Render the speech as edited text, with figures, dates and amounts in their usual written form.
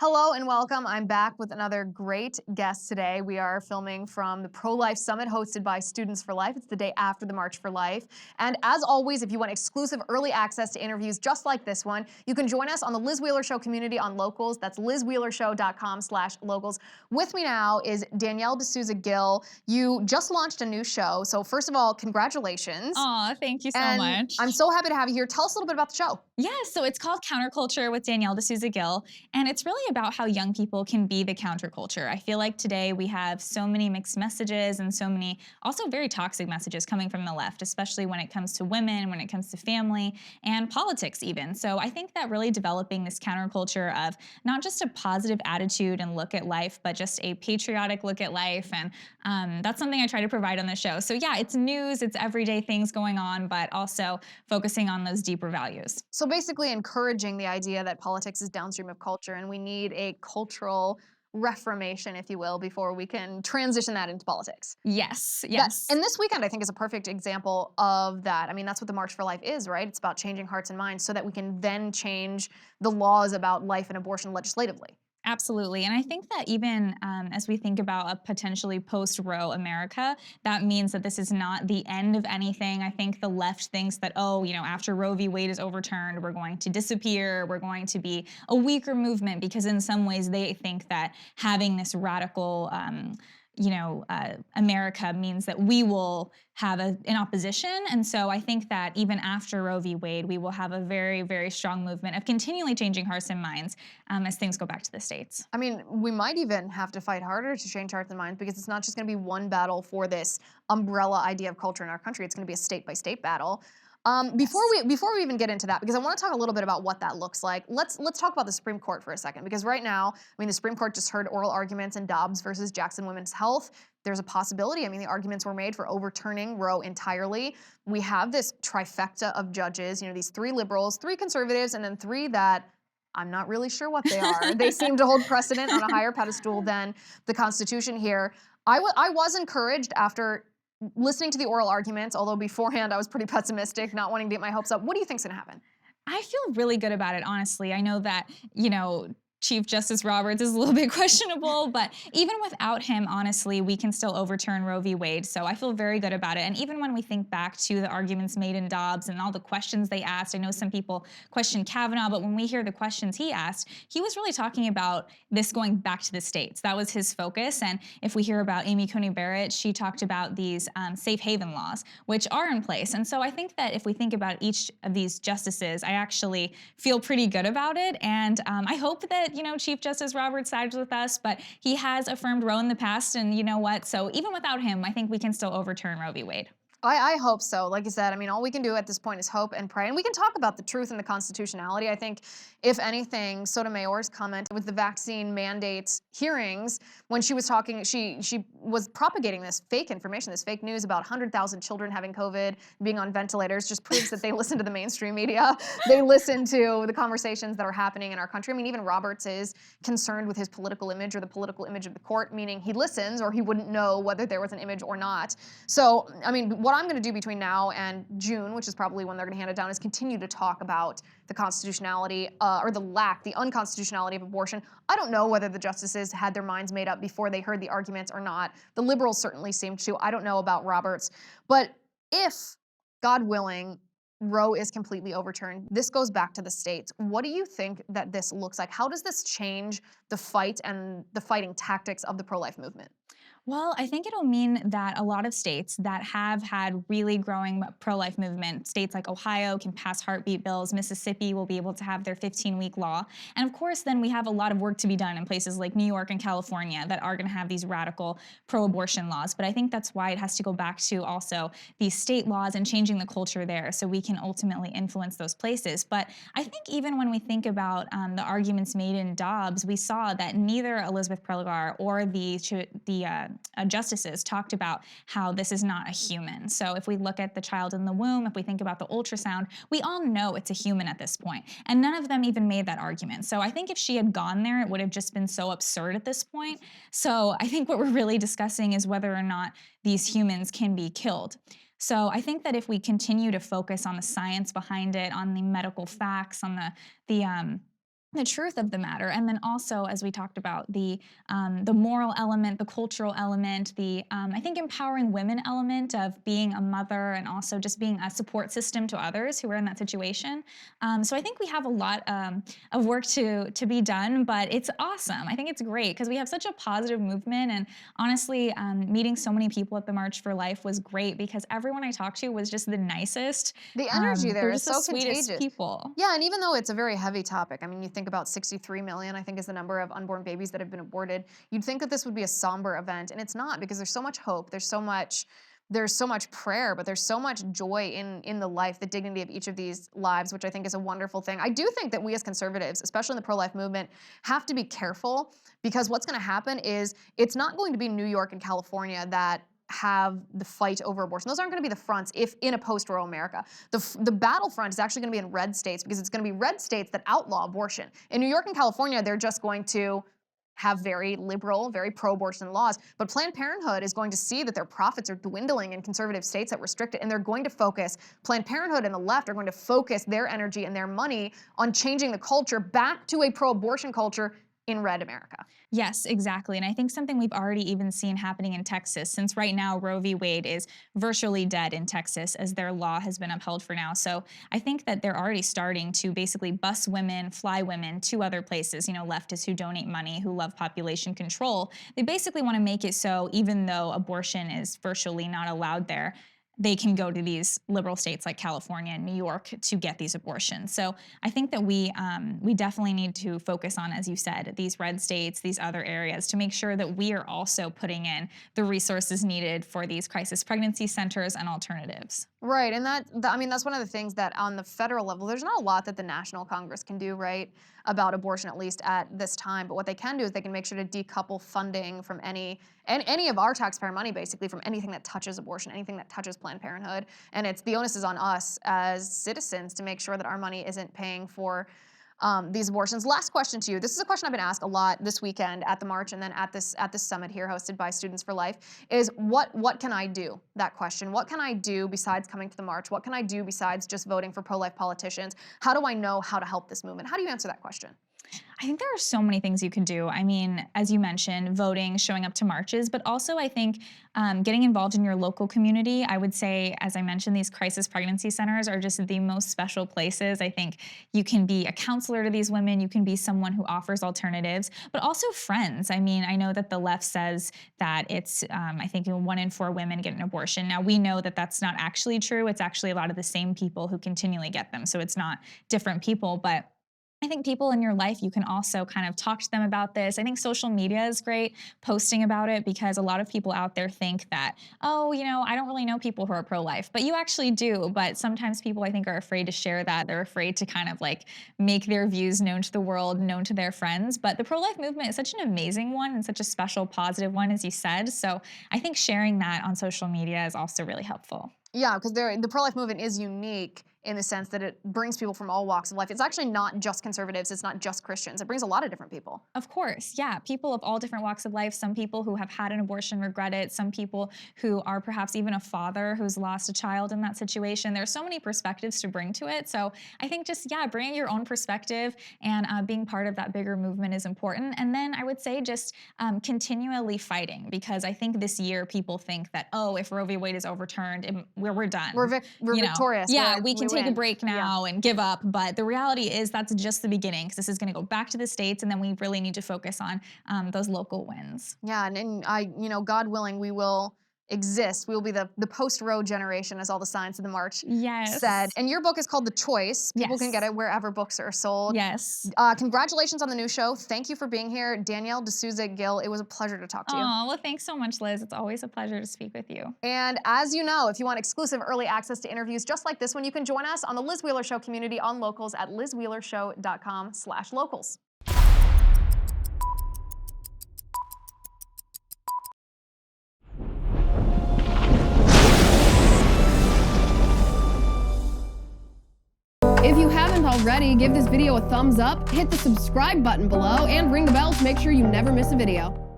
Hello and welcome. I'm back with another great guest today. We are filming from the Pro-Life Summit hosted by Students for Life. It's the day after the March for Life. And as always, if you want exclusive early access to interviews just like this one, you can join us on the Liz Wheeler Show community on Locals. That's lizwheelershow.com/locals. With me now is Danielle D'Souza Gill. You just launched a new show. So first of all, congratulations. Aw, thank you so And much. I'm so happy to have you here. Tell us a little bit about the show. Yeah, so it's called Counterculture with Danielle D'Souza Gill, and it's really about how young people can be the counterculture. I feel like today we have so many mixed messages and so many also very toxic messages coming from the left, especially when it comes to women, when it comes to family, and politics even. So I think that really developing this counterculture of not just a positive attitude and look at life, but just a patriotic look at life, and that's something I try to provide on the show. So yeah, it's news, it's everyday things going on, but also focusing on those deeper values. So basically encouraging the idea that politics is downstream of culture and we need a cultural reformation, if you will, before we can transition that into politics. Yes, That yes. and this weekend I think is a perfect example of that. I mean, that's what the March for Life is, right? It's about changing hearts and minds so that we can then change the laws about life and abortion legislatively. Absolutely. And I think that even as we think about a potentially post Roe America, that means that this is not the end of anything. I think the left thinks that, oh, after Roe v. Wade is overturned, we're going to disappear. We're going to be a weaker movement because, in some ways, they think that having this radical America means that we will have an opposition. And so I think that even after Roe v. Wade, we will have a very, very strong movement of continually changing hearts and minds as things go back to the states. I mean, we might even have to fight harder to change hearts and minds because it's not just going to be one battle for this umbrella idea of culture in our country. It's going to be a state by state battle. Yes. Before we even get into that, because I want to talk a little bit about what that looks like. Let's talk about the Supreme Court for a second, because right now, I mean, the Supreme Court just heard oral arguments in Dobbs versus Jackson Women's Health. There's a possibility. I mean, the arguments were made for overturning Roe entirely. We have this trifecta of judges. These three liberals, three conservatives, and then three that I'm not really sure what they are. They seem to hold precedent on a higher pedestal than the Constitution here. I was encouraged after listening to the oral arguments, although beforehand I was pretty pessimistic, not wanting to get my hopes up. What do you think's going to happen? I feel really good about it, honestly. I know that, Chief Justice Roberts is a little bit questionable, but even without him, honestly, we can still overturn Roe v. Wade. So I feel very good about it. And even when we think back to the arguments made in Dobbs and all the questions they asked, I know some people question Kavanaugh, but when we hear the questions he asked, he was really talking about this going back to the states. That was his focus. And if we hear about Amy Coney Barrett, she talked about these safe haven laws, which are in place. And so I think that if we think about each of these justices, I actually feel pretty good about it. And I hope that Chief Justice Roberts sides with us, but he has affirmed Roe in the past, and you know what? So even without him, I think we can still overturn Roe v. Wade. I hope so. Like you said, I mean, all we can do at this point is hope and pray. And we can talk about the truth and the constitutionality. I think, if anything, Sotomayor's comment with the vaccine mandate hearings, when she was talking, she was propagating this fake information, this fake news about 100,000 children having COVID, being on ventilators, just proves that they listen to the mainstream media. They listen to the conversations that are happening in our country. I mean, even Roberts is concerned with his political image or the political image of the court, meaning he listens or he wouldn't know whether there was an image or not. So, I mean, what I'm going to do between now and June, which is probably when they're going to hand it down, is continue to talk about the constitutionality or the unconstitutionality of abortion. I don't know whether the justices had their minds made up before they heard the arguments or not. The liberals certainly seemed to. I don't know about Roberts. But if, God willing, Roe is completely overturned, this goes back to the states. What do you think that this looks like? How does this change the fight and the fighting tactics of the pro-life movement? Well, I think it'll mean that a lot of states that have had really growing pro-life movement, states like Ohio can pass heartbeat bills, Mississippi will be able to have their 15-week law. And of course, then we have a lot of work to be done in places like New York and California that are going to have these radical pro-abortion laws. But I think that's why it has to go back to also these state laws and changing the culture there so we can ultimately influence those places. But I think even when we think about the arguments made in Dobbs, we saw that neither Elizabeth Prelogar or the justices talked about how this is not a human. So if we look at the child in the womb, if we think about the ultrasound, we all know it's a human at this point. And none of them even made that argument. So I think if she had gone there, it would have just been so absurd at this point. So I think what we're really discussing is whether or not these humans can be killed. So I think that if we continue to focus on the science behind it, on the medical facts, on the the truth of the matter. And then also, as we talked about, the moral element, the cultural element, the I think empowering women element of being a mother and also just being a support system to others who are in that situation. So I think we have a lot of work to be done, but it's awesome. I think it's great because we have such a positive movement. And honestly, meeting so many people at the March for Life was great because everyone I talked to was just the nicest. The energy They're there is just the so sweetest contagious. people. Yeah, and even though it's a very heavy topic, I mean, you think about 63 million, I think is the number of unborn babies that have been aborted. You'd think that this would be a somber event, and it's not because there's so much hope, there's so much prayer, but there's so much joy in the life, the dignity of each of these lives, which I think is a wonderful thing. I do think that we as conservatives, especially in the pro-life movement, have to be careful because what's going to happen is it's not going to be New York and California that have the fight over abortion. Those aren't going to be the fronts if in a post-Roe America. The battlefront is actually going to be in red states because it's going to be red states that outlaw abortion. In New York and California, they're just going to have very liberal, very pro-abortion laws. But Planned Parenthood is going to see that their profits are dwindling in conservative states that restrict it, and they're going to focus, Planned Parenthood and the left are going to focus their energy and their money on changing the culture back to a pro-abortion culture in red America. Yes, exactly. And I think something we've already even seen happening in Texas, since right now Roe v. Wade is virtually dead in Texas as their law has been upheld for now. So I think that they're already starting to basically bus women, fly women to other places, leftists who donate money, who love population control. They basically want to make it so even though abortion is virtually not allowed there, they can go to these liberal states like California and New York to get these abortions. So I think that we definitely need to focus on, as you said, these red states, these other areas, to make sure that we are also putting in the resources needed for these crisis pregnancy centers and alternatives. Right, and I mean, that's one of the things that on the federal level, there's not a lot that the National Congress can do, right, about abortion, at least at this time. But what they can do is they can make sure to decouple funding from any of our taxpayer money, basically, from anything that touches abortion, anything that touches Planned Parenthood. And the onus is on us as citizens to make sure that our money isn't paying for these abortions. Last question to you. This is a question I've been asked a lot this weekend at the march and then at this summit here hosted by Students for Life is what can I do? That question. What can I do besides coming to the march? What can I do besides just voting for pro-life politicians? How do I know how to help this movement? How do you answer that question? I think there are so many things you can do. I mean, as you mentioned, voting, showing up to marches, but also I think getting involved in your local community. I would say, as I mentioned, these crisis pregnancy centers are just the most special places. I think you can be a counselor to these women. You can be someone who offers alternatives, but also friends. I mean, I know that the left says that it's, I think 1 in 4 women get an abortion. Now, we know that that's not actually true. It's actually a lot of the same people who continually get them. So it's not different people, but I think people in your life, you can also kind of talk to them about this. I think social media is great, posting about it, because a lot of people out there think that, oh, I don't really know people who are pro-life, but you actually do. But sometimes people, I think, are afraid to share that. They're afraid to kind of like make their views known to the world, known to their friends. But the pro-life movement is such an amazing one and such a special, positive one, as you said. So I think sharing that on social media is also really helpful. Yeah, because the pro-life movement is unique in the sense that it brings people from all walks of life. It's actually not just conservatives. It's not just Christians. It brings a lot of different people. Of course, yeah. People of all different walks of life. Some people who have had an abortion regret it. Some people who are perhaps even a father who's lost a child in that situation. There's so many perspectives to bring to it. So I think just, bringing your own perspective and being part of that bigger movement is important. And then I would say just continually fighting, because I think this year people think that, oh, if Roe v. Wade is overturned, we're done. We're victorious. Yeah, we can take a break now and give up. But the reality is that's just the beginning, because this is going to go back to the states, and then we really need to focus on those local wins. Yeah, and God willing, we will exist. We will be the post-Roe generation, as all the signs of the march said. And your book is called The Choice. People can get it wherever books are sold. Yes. Congratulations on the new show. Thank you for being here, Danielle D'Souza Gill. It was a pleasure to talk to you. Oh, well, thanks so much, Liz. It's always a pleasure to speak with you. And as you know, if you want exclusive early access to interviews just like this one, you can join us on the Liz Wheeler Show community on Locals at lizwheelershow.com/locals. If you haven't already, give this video a thumbs up, hit the subscribe button below, and ring the bell to make sure you never miss a video.